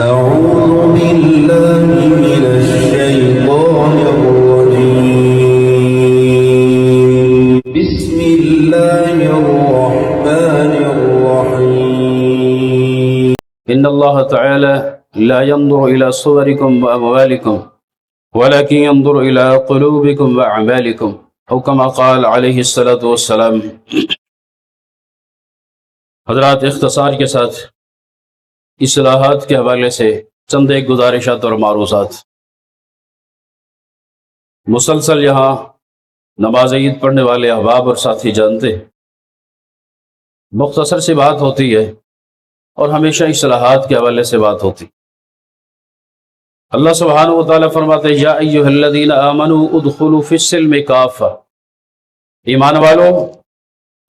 أعوذ بالله من الشيطان الرجيم بسم الله الرحمن الرحيم إن الله تعالى لا ينظر إلى صوركم وأموالكم ولكن ينظر إلى قلوبكم وأعمالكم أو كما قال عليه الصلاة والسلام۔ حضرات، اختصار کے ساتھ اصلاحات کے حوالے سے چند ایک گزارشات اور معروضات۔ مسلسل یہاں نماز عید پڑھنے والے احباب اور ساتھی جانتے ہیں، مختصر سی بات ہوتی ہے اور ہمیشہ اصلاحات کے حوالے سے بات ہوتی۔ اللہ سبحانہ و تعالیٰ فرماتے ہیں یا ایھا الذین آمنوا ادخلوا فی السلم کافہ، ایمان والو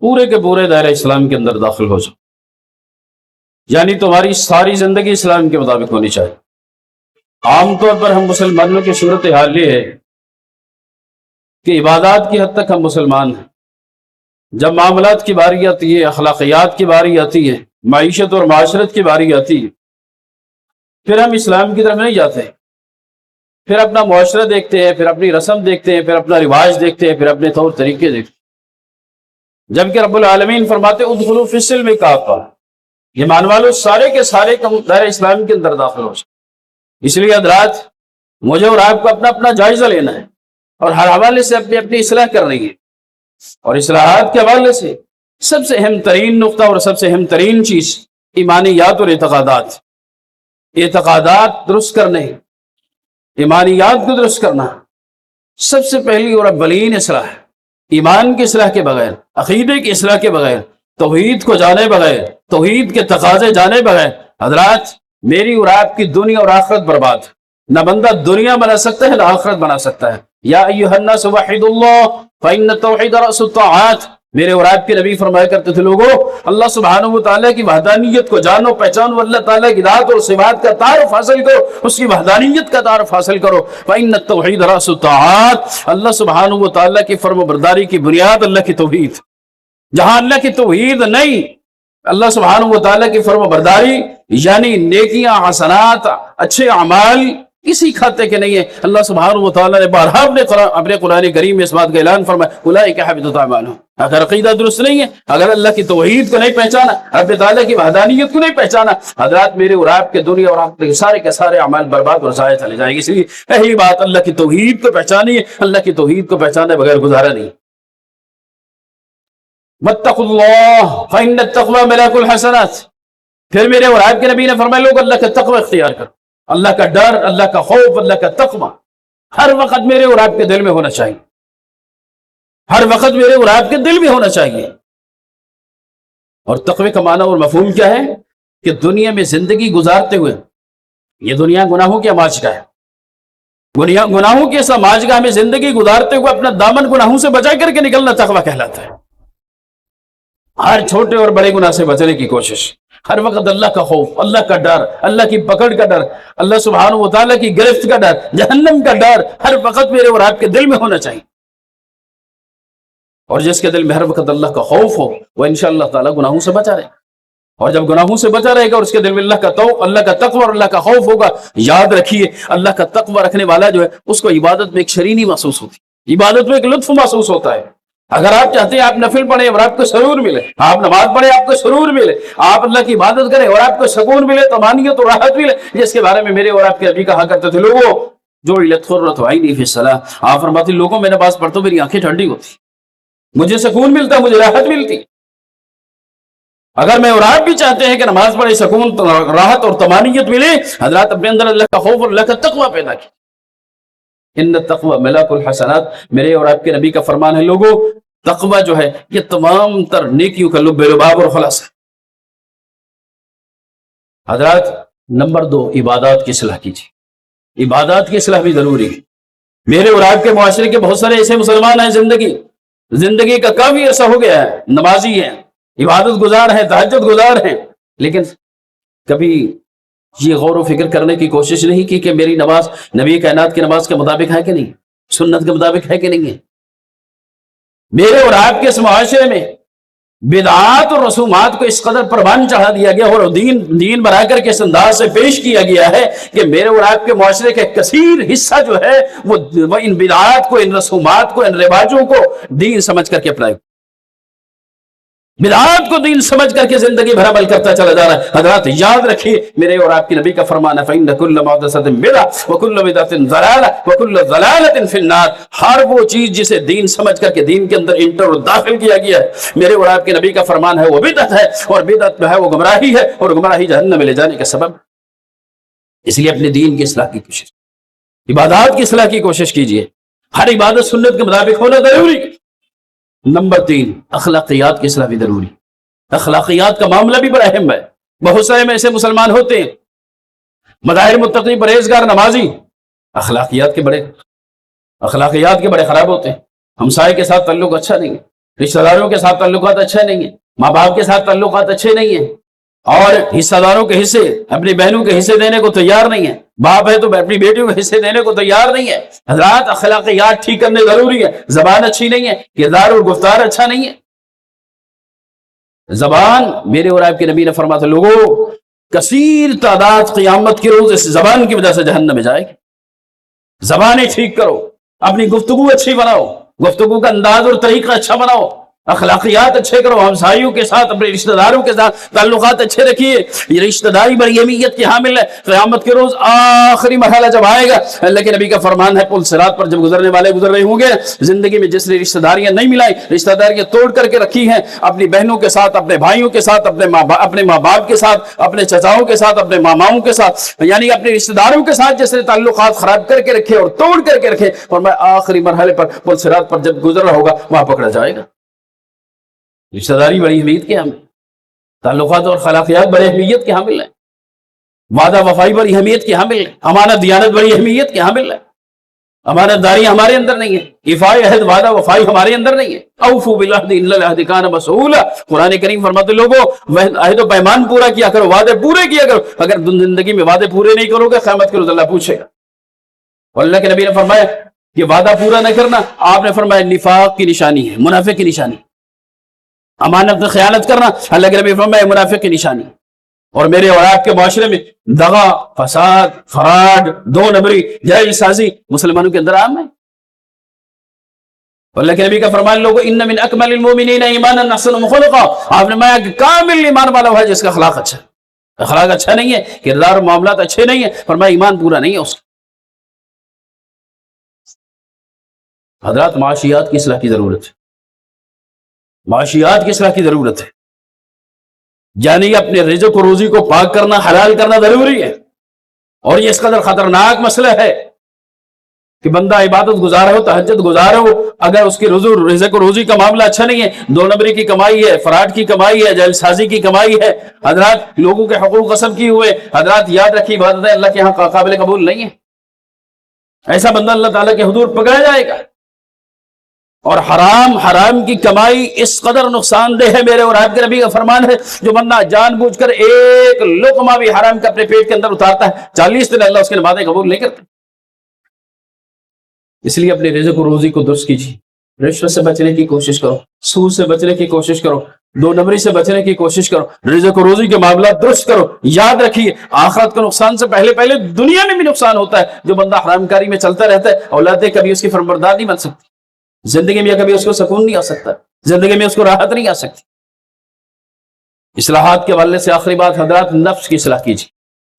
پورے کے پورے دائرہ اسلام کے اندر داخل ہو جاؤ، یعنی تمہاری ساری زندگی اسلام کے مطابق ہونی چاہیے۔ عام طور پر ہم مسلمانوں کی صورتحال یہ ہے کہ عبادات کی حد تک ہم مسلمان ہیں، جب معاملات کی باری آتی ہے، اخلاقیات کی باری آتی ہے، معیشت اور معاشرت کی باری آتی ہے، پھر ہم اسلام کی طرف نہیں جاتے، پھر اپنا معاشرہ دیکھتے ہیں، پھر اپنی رسم دیکھتے ہیں، پھر اپنا رواج دیکھتے ہیں، پھر اپنے طور طریقے دیکھتے ہیں، جبکہ رب العالمین فرماتے ادخلوا فی السلم کافہ، ایمان والو سارے کے سارے دائرہ اسلام کے اندر داخل ہو جائے۔ اس لیے حضرات، مجھے اور آپ کو اپنا اپنا جائزہ لینا ہے اور ہر حوالے سے اپنی اپنی اصلاح کرنی ہے، اور اصلاحات کے حوالے سے سب سے اہم ترین نقطہ اور سب سے اہم ترین چیز ایمانیات اور اعتقادات درست کرنے، ایمانیات کو درست کرنا سب سے پہلی اور اولین اصلاح ہے۔ ایمان کی اصلاح کے بغیر، عقیدے کی اصلاح کے بغیر، توحید کو جانے بغیر، توحید کے تقاضے جانے بغیر، حضرات میری اور آپ کی دنیا اور آخرت برباد۔ نہ بندہ دنیا بنا سکتا ہے نہ آخرت بنا سکتا ہے۔ یا ایھا الناس وحدوا اللہ فإن التوحید رأس الطاعات، میرے اور آپ کے نبی فرمایا کرتے تھے لوگوں اللہ سبحانہ و تعالیٰ کی وحدانیت کو جانو، پہچانو، اللہ تعالیٰ کی ذات اور صفات کا تعارف حاصل کرو، اس کی وحدانیت کا تعارف حاصل کرو۔ فإن التوحید رأس الطاعات، اللہ سبحانہ و تعالیٰ کی فرم برداری کی بنیاد اللہ کی توحید۔ جہاں اللہ کی توحید نہیں، اللہ سبحانہ و تعالیٰ کی فرم برداری یعنی نیکیاں، حسنات، اچھے اعمال کسی کھاتے کے نہیں ہے۔ اللہ سبحانہ و تعالیٰ نے بارہا اپنے قرآن کریم میں اس بات کا اعلان فرمایا اولئک حبطت اعمالهم۔ اگر عقیدہ درست نہیں ہے، اگر اللہ کی توحید کو نہیں پہچانا، رب تعالیٰ کی وحدانیت کو نہیں پہچانا، حضرات میرے اور آپ کے دنیا اور آخرت کے سارے اعمال برباد اور ضائع چلے جائیں گے۔ اس لیے پہلی بات اللہ کی توحید کو پہچانی ہے، اللہ کی توحید کو پہچانے بغیر گزارا نہیں۔ واتقوا اللہ فإن التقوى ملاک الحسنات، پھر میرے اور آپ کے نبی نے فرمایا لوگ اللہ کا تقوی اختیار کرو، اللہ کا ڈر، اللہ کا خوف، اللہ کا تقوی ہر وقت میرے اور آپ کے دل میں ہونا چاہیے، ہر وقت میرے اور آپ کے دل میں ہونا چاہیے۔ اور تقوی کا معنی اور مفہوم کیا ہے کہ دنیا میں زندگی گزارتے ہوئے، یہ دنیا گناہوں کی ماجگاہ ہے، گناہوں کی ایسا ماجگاہ میں زندگی گزارتے ہوئے اپنا دامن گناہوں سے بچا کر کے نکلنا تقوی کہلاتا ہے۔ ہر چھوٹے اور بڑے گناہ سے بچنے کی کوشش، ہر وقت اللہ کا خوف، اللہ کا ڈر، اللہ کی پکڑ کا ڈر، اللہ سبحانہ و تعالیٰ کی گرفت کا ڈر، جہنم کا ڈر ہر وقت میرے اور آپ کے دل میں ہونا چاہیے۔ اور جس کے دل میں ہر وقت اللہ کا خوف ہو وہ انشاءاللہ تعالیٰ گناہوں سے بچا رہے گا، اور جب گناہوں سے بچا رہے گا اور اس کے دل میں اللہ کا تقوی اور اللہ کا خوف ہوگا، یاد رکھیے اللہ کا تقوی رکھنے والا جو ہے اس کو عبادت میں ایک شرینی محسوس ہوتی ہے، عبادت میں ایک لطف محسوس ہوتا ہے۔ اگر آپ چاہتے ہیں آپ نفل پڑھیں اور آپ کو سرور ملے، آپ نماز پڑھیں آپ کو سرور ملے، آپ اللہ کی عبادت کریں اور آپ کو سکون ملے، طمانینت اور راحت ملے، جس کے بارے میں میرے اور آپ کے نبی کہا کرتے تھے لوگوں جو قرۃ عینی فی الصلاۃ، آپ فرماتے لوگوں میں نماز پڑھتا ہوں میری آنکھیں ٹھنڈی ہوتی، مجھے سکون ملتا، مجھے راحت ملتی۔ اگر میں اور آپ بھی چاہتے ہیں کہ نماز پڑھے سکون، راحت اور طمانینت ملے، حضرات اپنے اندر اللہ کا خوف اور اللہ کا تقوی پیدا کی۔ ان التقوی ملاک الحسنات، میرے اور آپ کے نبی کا فرمان ہے لوگوں تقوی جو ہے یہ تمام تر نیکیوں کا لب لباب اور خلاصہ ہے۔ حضرات نمبر 2، عبادات کی اصلاح کیجیے، عبادات کی اصلاح بھی ضروری ہے۔ میرے اور آپ کے معاشرے کے بہت سارے ایسے مسلمان ہیں زندگی کا کافی عرصہ ہو گیا ہے، نمازی ہیں، عبادت گزار ہیں، تہجد گزار ہیں، لیکن کبھی یہ غور و فکر کرنے کی کوشش نہیں کی کہ میری نماز نبی کائنات کی نماز کے مطابق ہے کہ نہیں، سنت کے مطابق ہے کہ نہیں ہے۔ میرے اور آپ کے اس معاشرے میں بدعات اور رسومات کو اس قدر پروان چڑھا دیا گیا اور دین بنا کر کے اس انداز سے پیش کیا گیا ہے کہ میرے اور آپ کے معاشرے کا کثیر حصہ جو ہے وہ ان بدعات کو، ان رسومات کو، ان رواجوں کو دین سمجھ کر کے اپنائے، بدعات کو دین سمجھ کر کے زندگی بھر عمل کرتا چلا جا رہا ہے۔ حضرات یاد رکھیے میرے اور آپ کے نبی کا فرمان ہے فَإِنَّ كُلَّ مُحْدَثَةٍ بِدْعَةٌ وَكُلُّ بِدْعَةٍ ضَلَالَةٌ وَكُلُّ ضَلَالَةٍ فِي النَّارِ۔ ہر وہ چیز جسے دین سمجھ کر کے دین کے اندر انٹر اور داخل کیا گیا ہے، میرے اور آپ کے نبی کا فرمان ہے وہ بدعت ہے، اور بدعت جو ہے وہ گمراہی ہے، اور گمراہی جہنم میں لے جانے کا سبب۔ اس لیے اپنے دین کی اصلاح کی کوشش، عبادات کی اصلاح کی کوشش کیجیے، ہر عبادت سنت کے مطابق ہونا ضروری۔ نمبر 3، اخلاقیات کی اصلاح بھی ضروری۔ اخلاقیات کا معاملہ بھی بڑا اہم ہے۔ بہت سارے میں ایسے مسلمان ہوتے ہیں مظاہر متقی پرہیزگار نمازی، اخلاقیات کے بڑے خراب ہوتے ہیں۔ ہمسائے کے ساتھ تعلق اچھا نہیں ہے، رشتہ داروں کے ساتھ تعلقات اچھے نہیں ہیں، ماں باپ کے ساتھ تعلقات اچھے نہیں ہیں، اور حصہ داروں کے حصے اپنی بہنوں کے حصے دینے کو تیار نہیں ہے، باپ ہے تو اپنی بیٹیوں کے حصے دینے کو تیار نہیں ہے۔ حضرات اخلاقیات ٹھیک کرنے ضروری ہے۔ زبان اچھی نہیں ہے، کردار اور گفتار اچھا نہیں ہے۔ زبان، میرے اور آپ کے نبی نے فرمایا تھا لوگوں کثیر تعداد قیامت کے روز اس زبان کی وجہ سے جہنم میں جائے گی۔ زبانیں ٹھیک کرو، اپنی گفتگو اچھی بناؤ، گفتگو کا انداز اور طریقہ اچھا بناؤ، اخلاقیات اچھے کرو، ہمسائیوں کے ساتھ اپنے رشتہ داروں کے ساتھ تعلقات اچھے رکھیے۔ یہ رشتہ داری بڑی اہمیت کی حامل ہے۔ قیامت کے روز آخری مرحلہ جب آئے گا، اللہ کے نبی کا فرمان ہے پل صراط پر جب گزرنے والے گزر رہے ہوں گے، زندگی میں جس نے رشتہ داریاں نہیں ملائی، رشتہ داریاں توڑ کر کے رکھی ہیں، اپنی بہنوں کے ساتھ، اپنے بھائیوں کے ساتھ، اپنے ماں باپ کے ساتھ، اپنے چچاؤں کے ساتھ، اپنے ماماؤں کے ساتھ، یعنی اپنے رشتہ داروں کے ساتھ جس نے تعلقات خراب کر کے رکھے اور توڑ کر کے رکھے، اور میں آخری مرحلے پر پل صراط پر جب گزر رہا ہوگا وہاں پکڑا جائے گا۔ رشتہ داری بڑی اہمیت کے حامل، تعلقات اور خلاقیات بڑی اہمیت کے حامل ہیں، وعدہ وفائی بڑی اہمیت کے حامل ہے، امانت دیانت بڑی اہمیت کے حامل ہے۔ امانت داری ہمارے اندر نہیں ہے، ایفاء عہد وعدہ وفائی ہمارے اندر نہیں ہے۔ اوفوا بالعہد ان العہد کان مسئولا، قرآن کریم فرماتے لوگوں عہد و پیمان پورا کیا کرو، وعدے پورے کیا کرو۔ اگر تم زندگی میں وعدے پورے نہیں کرو گے قیامت کے روز اللہ پوچھے گا۔ اور اللہ کے نبی نے فرمایا کہ وعدہ پورا نہ کرنا، آپ نے فرمایا نفاق کی نشانی ہے، منافق کی نشانی۔ امانت میں خیانت کرنا اللہ کے نبی فرمایا منافق کی نشانی۔ اور میرے اور آپ کے معاشرے میں دغا، فساد، فراڈ، دو نمبری، جعل سازی مسلمانوں کے اندر عام ہے۔ اللہ کے نبی کا فرمان لوگوں ان من اکمل المؤمنین ایمانا احسنهم خلقا، آپ نے فرمایا کہ کامل ایمان والا ہے جس کا اخلاق اچھا ہے۔ اخلاق اچھا نہیں ہے، کردار اور معاملات اچھے نہیں ہیں، فرمایا ایمان پورا نہیں ہے اس کا۔ حضرات معاشیات کی اصلاح کی ضرورت ہے، معاشیات کی اصلاح کی ضرورت ہے، یعنی اپنے رزق و روزی کو پاک کرنا، حلال کرنا ضروری ہے۔ اور یہ اس قدر خطرناک مسئلہ ہے کہ بندہ عبادت گزار ہو، تہجد گزار ہو، اگر اس کی رزق و روزی کا معاملہ اچھا نہیں ہے، دو نمبری کی کمائی ہے، فراڈ کی کمائی ہے، جعل سازی کی کمائی ہے، حضرات لوگوں کے حقوق غصب کیے ہوئے، حضرات یاد رکھیے عبادتیں اللہ کے یہاں قابل قبول نہیں ہے۔ ایسا بندہ اللہ تعالیٰ کے حضور پکڑا جائے گا۔ اور حرام کی کمائی اس قدر نقصان دہ ہے، میرے اور آپ کے نبی کا فرمان ہے جو بندہ جان بوجھ کر ایک لقمہ بھی حرام کا اپنے پیٹ کے اندر اتارتا ہے 40 دن اللہ اس کے نمازیں قبول نہیں کرتے۔ اس لیے اپنے رزق و روزی کو درست کیجیے، رشوت سے بچنے کی کوشش کرو، سود سے بچنے کی کوشش کرو، دو نمبری سے بچنے کی کوشش کرو، رزق و روزی کے معاملات درست کرو۔ یاد رکھیے آخرت کے نقصان سے پہلے دنیا میں بھی نقصان ہوتا ہے۔ جو بندہ حرام کاری میں چلتا رہتا ہے، اولادیں کبھی اس کی فرمانبردار نہیں بن سکتی، زندگی میں کبھی اس کو سکون نہیں آ سکتا، زندگی میں اس کو راحت نہیں آ سکتی۔ اصلاحات کے حوالے سے آخری بات حضرات، نفس کی اصلاح کیجیے،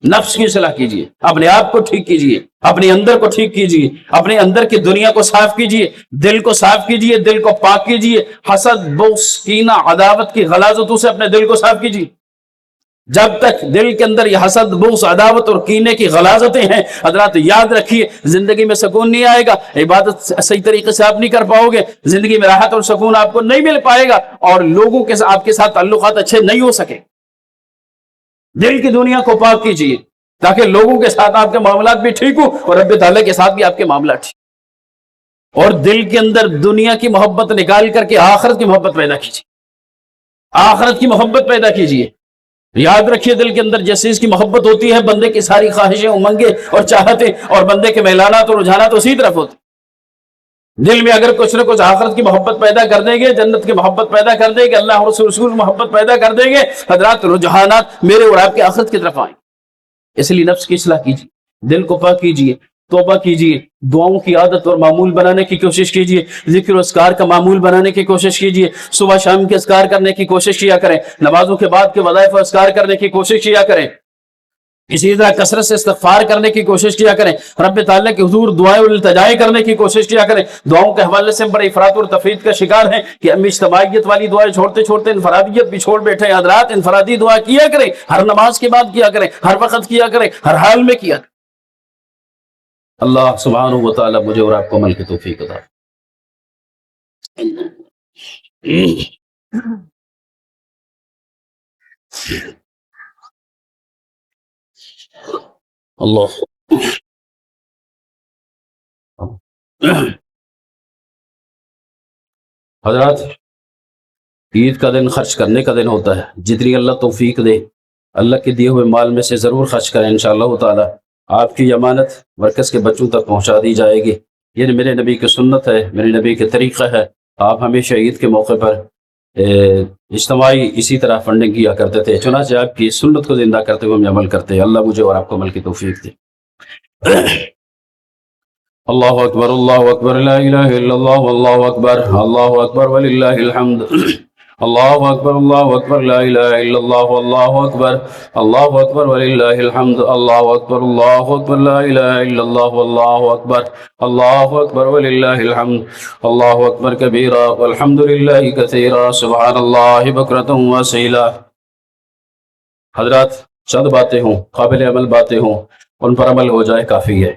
نفس کی اصلاح کیجیے، اپنے آپ کو ٹھیک کیجیے، اپنے اندر کو ٹھیک کیجیے، اپنے اندر کی دنیا کو صاف کیجیے، دل کو صاف کیجیے، دل کو پاک کیجیے، حسد، بغض، کینہ، عداوت کی غلاظتوں سے اپنے دل کو صاف کیجیے۔ جب تک دل کے اندر یہ حسد، بغض، عداوت اور کینے کی غلاظتیں ہیں، حضرات یاد رکھیے زندگی میں سکون نہیں آئے گا، عبادت صحیح طریقے سے آپ نہیں کر پاؤ گے، زندگی میں راحت اور سکون آپ کو نہیں مل پائے گا، اور لوگوں کے آپ کے ساتھ تعلقات اچھے نہیں ہو سکے۔ دل کی دنیا کو پاک کیجیے تاکہ لوگوں کے ساتھ آپ کے معاملات بھی ٹھیک ہو اور رب تعالیٰ کے ساتھ بھی آپ کے معاملات ٹھیک، اور دل کے اندر دنیا کی محبت نکال کر کے آخرت کی محبت پیدا کیجیے، آخرت کی محبت پیدا کیجیے۔ یاد رکھیے دل کے اندر جس چیز کی محبت ہوتی ہے، بندے کی ساری خواہشیں، امنگیں اور چاہتیں اور بندے کے میلانات اور رجحانات اسی طرف ہوتے۔ دل میں اگر کچھ نہ کچھ آخرت کی محبت پیدا کر دیں گے، جنت کی محبت پیدا کر دیں گے، اللہ اور رسول کی محبت پیدا کر دیں گے، حضرات رجحانات میرے اور آپ کے آخرت کی طرف آئیں۔ اس لیے نفس کی اصلاح کیجیے، دل کو پاک کیجیے، توبہ کیجیے، دعاؤں کی عادت اور معمول بنانے کی کوشش کیجیے، ذکر و اذکار کا معمول بنانے کی کوشش کیجیے، صبح شام کے اذکار کرنے کی کوشش کیا کریں، نمازوں کے بعد کے وظائف و اذکار کرنے کی کوشش کیا کریں، اسی طرح کثرت سے استغفار کرنے کی کوشش کیا کریں، رب تعالیٰ کے حضور دعائیں اور التجائیں کرنے کی کوشش کیا کریں۔ دعاؤں کے حوالے سے بڑے افراط اور تفرید کا شکار ہیں کہ ہم اجتماعیت والی دعائیں چھوڑتے چھوڑتے انفرادیت بھی چھوڑ بیٹھے ہیں۔ حضرات انفرادی دعا کیا کریں، ہر نماز کے بعد کیا کریں، ہر وقت کیا کریں، ہر حال میں کیا کریں۔ اللہ سبحانہ و تعالیٰ مجھے اور آپ کو عمل کی توفیق عطا اللہ۔ حضرات عید کا دن خرچ کرنے کا دن ہوتا ہے، جتنی اللہ توفیق دے اللہ کے دیے ہوئے مال میں سے ضرور خرچ کریں، انشاءاللہ تعالی آپ کی امانت مرکز کے بچوں تک پہنچا دی جائے گی۔ یہ میرے نبی کی سنت ہے، میرے نبی کے طریقہ ہے، آپ ہمیشہ عید کے موقع پر اجتماعی اسی طرح فنڈنگ کیا کرتے تھے، چنانچہ آپ کی سنت کو زندہ کرتے ہوئے ہم عمل کرتے ہیں۔ اللہ مجھے اور آپ کو عمل کی توفیق دے۔ اللہ اکبر، اللہ اکبر، لا الہ الا اللہ، اللہ اکبر، اللہ اکبر وللہ الحمد، اللہ اکبر، اللہ اکبر، لا الہ الا اللہ، اللہ اکبر، اللہ اکبر وللہ الحمد، اللہ اکبر، اللہ اکبر، لا الہ الا اللہ، اللہ اکبر، اللہ اکبر وللہ الحمد، اللہ اکبر کبیرا والحمد للہ کثیرا، سبحان اللہ بکرۃ واصیلا۔ حضرات چند باتیں ہوں، قابل عمل باتیں ہوں، ان پر عمل ہو جائے کافی ہے۔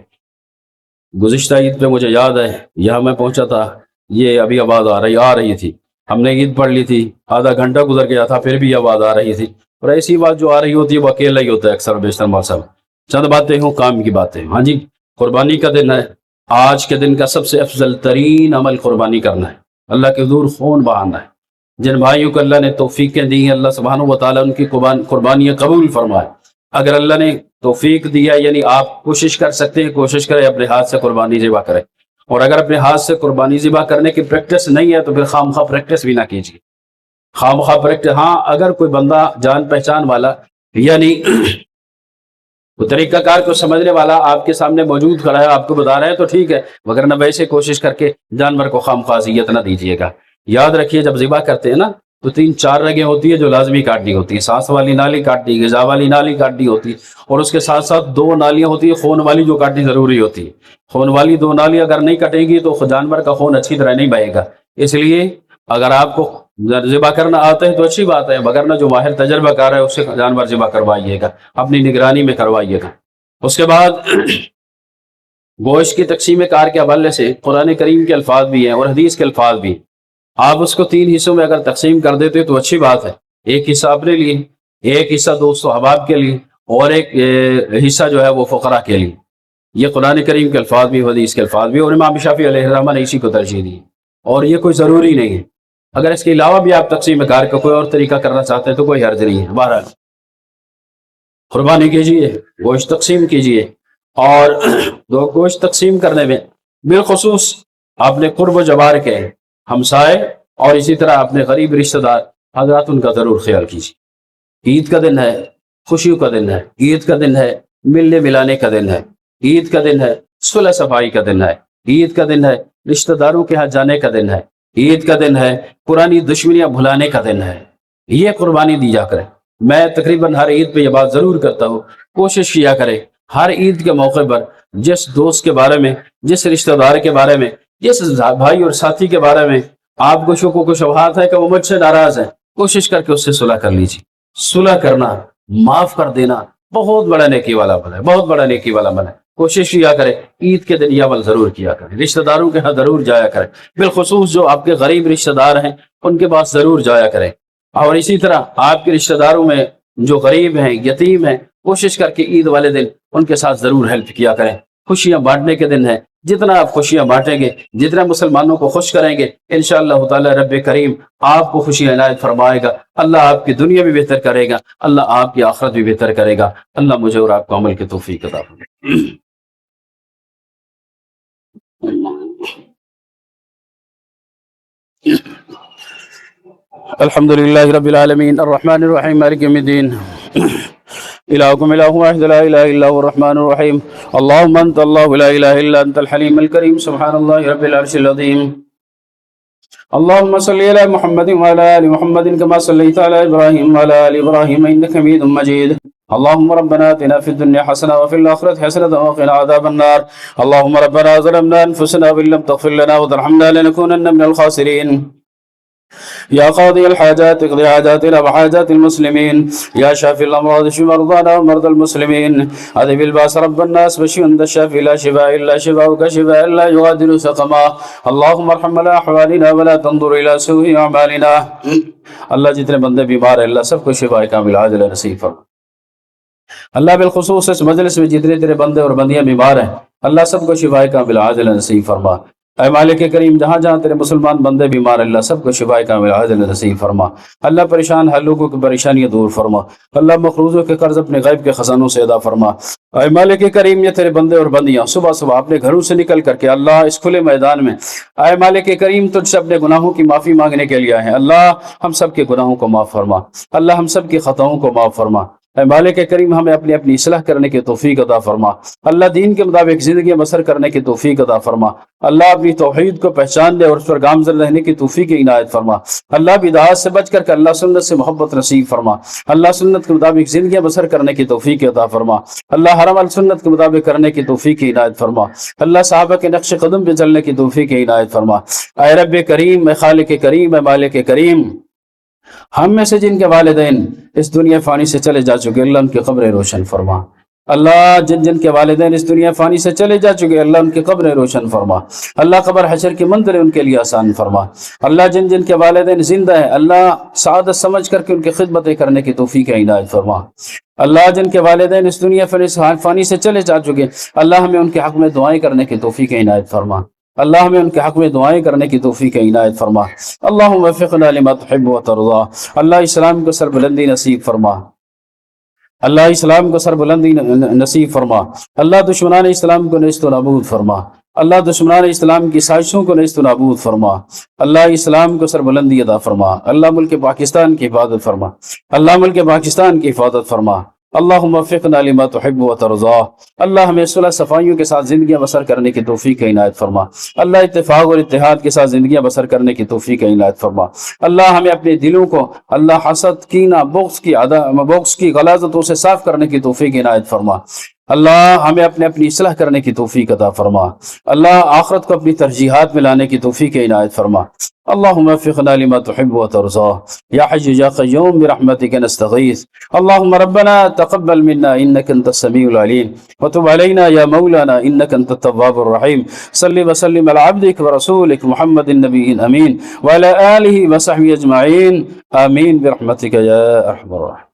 گزشتہ عید پہ مجھے یاد ہے یہاں میں پہنچا تھا، یہ ابھی آواز آ رہی تھی، ہم نے عید پڑھ لی تھی، آدھا گھنٹہ گزر گیا تھا، پھر بھی آواز آ رہی تھی، اور ایسی بات جو آ رہی ہوتی ہے وہ اکیلا ہی ہوتا ہے اکثر بیشتر موسم۔ چند باتیں ہوں، کام کی باتیں۔ ہاں جی، قربانی کا دن ہے، آج کے دن کا سب سے افضل ترین عمل قربانی کرنا ہے، اللہ کے حضور خون بہانا ہے۔ جن بھائیوں کو اللہ نے توفیقیں دی ہیں، اللہ سبحانہ و تعالیٰ ان کی قربانیاں قبول فرمائے۔ اگر اللہ نے توفیق دیا یعنی آپ کوشش کر سکتے ہیں، کوشش کریں اپنے ہاتھ سے قربانی ذبح کریں، اور اگر اپنے ہاتھ سے قربانی ذبح کرنے کی پریکٹس نہیں ہے تو پھر خام خواہ پریکٹس بھی نہ کیجیے، خام خواہ پریکٹس۔ ہاں اگر کوئی بندہ جان پہچان والا یعنی وہ طریقہ کار کو سمجھنے والا آپ کے سامنے موجود کھڑا ہے، آپ کو بتا رہا ہے تو ٹھیک ہے، مگر نہ ویسے کوشش کر کے جانور کو خام خواہ اذیت نہ دیجیے گا۔ یاد رکھیے جب ذبح کرتے ہیں نا تو 3-4 رگیں ہوتی ہے جو لازمی کاٹنی ہوتی ہے، سانس والی نالی کاٹنی، غذا والی نالی کاٹنی ہوتی ہے، اور اس کے ساتھ ساتھ 2 نالیاں ہوتی ہیں خون والی جو کاٹنی ضروری ہوتی ہے۔ خون والی 2 نالیاں اگر نہیں کٹے گی تو جانور کا خون اچھی طرح نہیں بہے گا۔ اس لیے اگر آپ کو ذبح کرنا آتا ہے تو اچھی بات ہے، مگر نہ جو ماہر تجربہ کار ہے اس سے جانور ذبح کروائیے گا، اپنی نگرانی میں کروائیے گا۔ اس کے بعد گوشت کی تقسیم کار کے حوالے سے قرآن کریم کے الفاظ بھی ہیں اور حدیث کے الفاظ بھی ہیں۔ آپ اس کو 3 حصوں میں اگر تقسیم کر دیتے تو اچھی بات ہے، ایک حصہ اپنے لیے، ایک حصہ دوست و احباب کے لیے، اور ایک حصہ جو ہے وہ فقراء کے لیے۔ یہ قرآن کریم کے الفاظ بھی، حدیث کے الفاظ بھی، اور امام شافعی علیہ الرحمہ نے اسی کو ترجیح دی، اور یہ کوئی ضروری نہیں ہے۔ اگر اس کے علاوہ بھی آپ تقسیم کار کا کوئی اور طریقہ کرنا چاہتے ہیں تو کوئی حرج نہیں ہے۔ بہرحال قربانی کیجیے، گوشت تقسیم کیجیے، اور گوشت تقسیم کرنے میں بالخصوص اپنے قرب و جوار کے ہمسائے اور اسی طرح اپنے غریب رشتہ دار حضرات ان کا ضرور خیال کیجیے۔ عید کا دن ہے، خوشیوں کا دن ہے، عید کا دن ہے ملنے ملانے کا دن ہے، عید کا دن ہے صلح صفائی کا دن ہے، عید کا دن ہے رشتہ داروں کے ہاں جانے کا دن ہے، عید کا دن ہے پرانی دشمنیاں بھلانے کا دن ہے۔ یہ قربانی دی جا کرے۔ میں تقریباً ہر عید پہ یہ بات ضرور کرتا ہوں، کوشش کیا کرے ہر عید کے موقع پر جس دوست کے بارے میں، جس رشتہ دار کے بارے میں، جس بھائی اور ساتھی کے بارے میں آپ کو شک و شبہات ہے کہ وہ مجھ سے ناراض ہے، کوشش کر کے اس سے صلح کر لیجیے۔ صلح کرنا، معاف کر دینا بہت بڑا نیکی والا عمل ہے، بہت بڑا نیکی والا عمل ہے۔ کوشش کیا کرے عید کے دن یہ عمل ضرور کیا کرے، رشتہ داروں کے ہاں ضرور جایا کرے، بالخصوص جو آپ کے غریب رشتہ دار ہیں ان کے پاس ضرور جایا کرے، اور اسی طرح آپ کے رشتہ داروں میں جو غریب ہیں، یتیم ہیں، کوشش کر کے عید والے دن ان کے ساتھ ضرور ہیلپ کیا کریں۔ خوشیاں بانٹنے کے دن ہے، جتنا آپ خوشیاں بانٹیں گے، جتنا مسلمانوں کو خوش کریں گے، انشاءاللہ تعالی رب کریم آپ کو خوشی عنایت فرمائے گا۔ اللہ آپ کی دنیا بھی بہتر کرے گا، اللہ آپ کی آخرت بھی بہتر کرے گا۔ اللہ مجھے اور آپ کو عمل کی توفیق عطا فرمائے۔ الحمد لله رب العالمين الرحمن الرحيم مالك يوم الدين إلهكم إله واحد لا إله إلا هو الرحمن الرحيم اللهم أنت الله لا إله إلا أنت الحليم الكريم سبحان الله رب العرش العظيم اللهم صل على محمد وعلى آل محمد كما صليت على إبراهيم وعلى آل إبراهيم إنك حميد مجيد اللهم ربنا آتنا في الدنيا حسنة وفي الآخرة حسنة وقنا عذاب النار اللهم ربنا ظلمنا أنفسنا وإن لم تغفر لنا وترحمنا لنكونن من الخاسرين يا قاضي الحاجات اقضي حاجاتنا وحاجات المسلمين يا شافي الأمراض اشف مرضانا ومرضى المسلمين أذهب الباس رب الناس واشف أنت الشافي لا شفاء إلا شفاؤك شفاء لا يغادر سقما اللهم ارحم على أحوالنا ولا تنظر إلى سوء أعمالنا اللہ جتنے بندے بیمار ہیں اللہ سب کو شفاء کامل عاجل نصیب فرما اللہ بالخصوص اس مجلس میں جتنے تیرے بندے اور بندیاں بیمار ہیں اللہ سب کو شفاء کامل عاجل نصیب فرما اے مالک کریم جہاں جہاں تیرے مسلمان بندے بیمار اللہ سب کو شفاء کامل عاجل نصیب فرما اللہ پریشان ہر لوگوں کی پریشانیاں دور فرما اللہ مقروضوں کے قرض اپنے غیب کے خزانوں سے ادا فرما اے مالک کریم یہ تیرے بندے اور بندیاں صبح صبح اپنے گھروں سے نکل کر کے اللہ اس کھلے میدان میں اے مالک کریم تجھ سے اپنے گناہوں کی معافی مانگنے کے لیے آئے ہیں اللہ ہم سب کے گناہوں کو معاف فرما اللہ ہم سب کی خطاؤں کو معاف فرما اے مالک کریم ہمیں اپنی اپنی اصلاح کرنے کی توفیق عطا فرما اللہ دین کے مطابق زندگی بسر کرنے کی توفیق عطا فرما اللہ اپنی توحید کو پہچاننے اور اس پر گامزن رہنے کی توفیق عنایت فرما اللہ بدعات سے بچ کر کے اللہ سنت سے محبت نصیب فرما اللہ سنت کے مطابق زندگی بسر کرنے کی توفیق عطا فرما اللہ ہر عمل سنت کے مطابق کرنے کی توفیق عنایت فرما اللہ صحابہ کے نقش قدم پہ چلنے کی توفیق عنایت فرما اے رب کریم اے خالق کریم اے مالک کریم ہم میں سے جن کے والدین اس دنیا فانی سے چلے جا چکے اللہ ان کی قبریں روشن فرما اللہ جن کے والدین اس دنیا فانی سے چلے جا چکے اللہ ان کی قبریں روشن فرما اللہ قبر حشر کی منزلیں ان کے لیے آسان فرما اللہ جن کے والدین زندہ ہیں اللہ سعادت سمجھ کر کے ان کی خدمتیں کرنے کی توفیق عنایت فرما اللہ جن کے والدین اس دنیا فانی سے چلے جا چکے اللہ ہمیں ان کے حق میں دعائیں کرنے کی توفیق عنایت فرما اللہ ہمیں ان کے حق میں دعائیں کرنے کی توفیق عنایت فرما اللہم وفقنا لما تحب و ترضا اللہ اسلام کو سربلندی نصیب فرما اللہ اسلام کو سربلندی نصیب فرما اللہ دشمنان اسلام کو نیست و نابود فرما اللہ دشمنان اسلام کی سازشوں کو نیست و نابود فرما اللہ اسلام کو سربلندی عطا فرما اللہ ملک پاکستان کی حفاظت فرما اللہ ملک پاکستان کی حفاظت فرما اللہم وفقنا لما تحب و ترضا اللہ ہمیں صلح صفائیوں کے ساتھ زندگیاں بسر کرنے کی توفیق عنایت فرما اللہ اتفاق اور اتحاد کے ساتھ زندگیاں بسر کرنے کی توفیق عنایت فرما اللہ ہمیں اپنے دلوں کو اللہ حسد کینہ بغض کی غلاظتوں سے صاف کرنے کی توفیق عنایت فرما اللہ ہمیں اپنی اصلاح کرنے کی توفیق عطا فرما اللہ آخرت کو اپنی ترجیحات میں لانے کی توفیق عنایت فرما اللهم وفقنا لما تحب وترضى يا حي يا قيوم برحمتك نستغيث اللهم ربنا تقبل منا انك انت السميع العليم وتب علينا يا مولانا انك انت التواب الرحيم صل وسلم على عبدك ورسولك محمد النبي الامين وعلى اله وصحبه اجمعين امين برحمتك يا ارحم الراحمين.